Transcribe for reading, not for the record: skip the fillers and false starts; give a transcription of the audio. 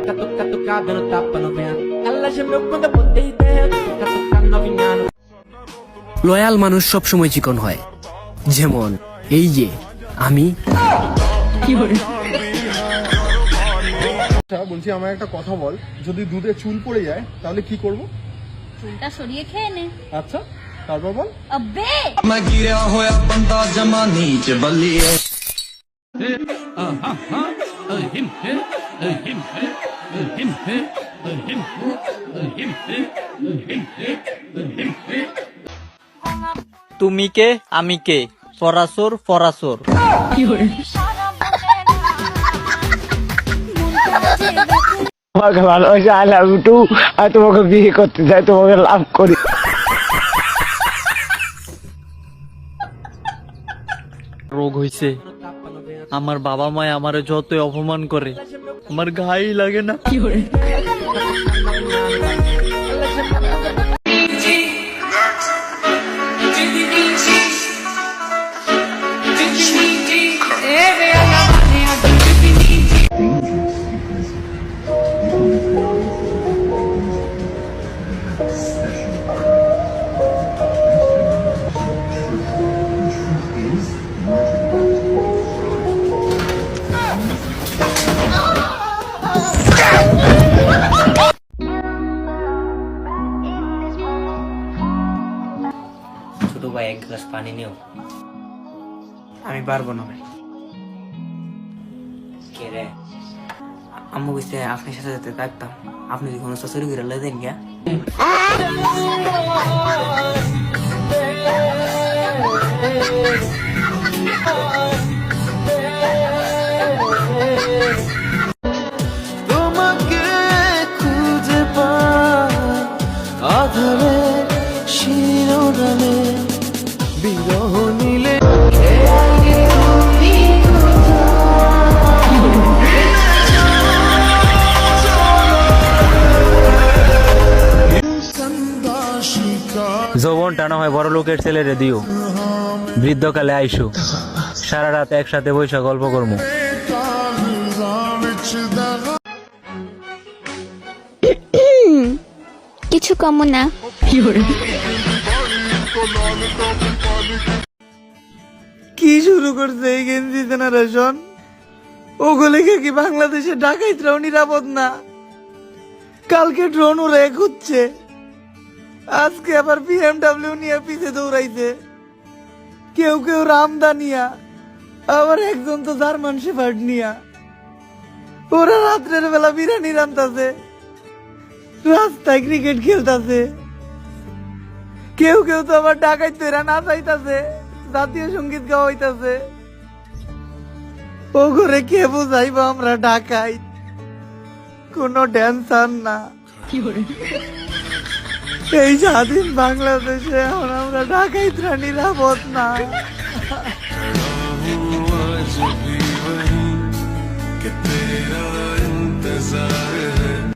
catucada no tapa no vento. Ela gemeu quando eu botei dentro, catucando novinha no. Loyal মানুষ সব সময় চিকন হয়, যেমন এই যে আমি। আচ্ছা বলছি, আমার একটা কথা বল, যদি দুধে চুল পড়ে যায় তাহলে কি করব? চুলটা সরিয়ে খেয়ে নে। আচ্ছা তারপর বল। আবে मैं गिरा होया बंदा जमा नीच बलिए তুমি কে আমি কে, ফরাসুর ফরাসুর। তোমাকে ভালোবাসি, আই লাভ ইউ টু। আর তোমাকে বিয়ে করতে চাই, তোমাকে লাভ করি। রোগ হইছে, আমার বাবা মায় আমারে যতই অপমান করে আমার গায়ে লাগে না। ছোট ভাই, এক গ্লাস পানি নিও। আমি পারবো না ভাই। কে রে? আম্মু বুঝতে আপনার সাথে যেতে থাকতাম, আপনি যদি কোনো শাশুড়ি করে দেন গিয়া। তোমাকে খুঁজে পাই আধারে শিরোনামে বিরহ নিলে যৌবন টানা হয় বড় লোকের ছেলেরে দিও, বৃদ্ধকালে আইসো, সারা রাত একসাথে বৈশা গল্প করবো। কিছু কম না। কি শুরু করছে এই গেঞ্জি জেনারেশন? ওগুলো কি বাংলাদেশে ডাকাইতরাও নিরাপদ না? কালকে ড্রোন উড়ে খুঁজছে, আজকে আবার বিএমডাব্লিউ নিয়ে পিছে দৌড়াইছে, কেউ কেউ রামদা নিয়া, আবার একজন তো জার্মান শেফার্ড নিয়া। ওরা রাত্রের বেলা বিরিয়ানি রান্তাছে, রাস্তায় ক্রিকেট খেলতাছে, কেউ কেউ তো আবার ডাকাইতেরা নাচাইতাছে, জাতীয় সঙ্গীত গাওয়া হইতাছে। ও ঘরে কে বুঝাইব আমরা ডাকাই? কোনো টেনশন না। এই স্বাধীন বাংলাদেশে এখন আমরা ডাকাইতরা নিরাপদ না। आज भी वही कि तेरा इंतजार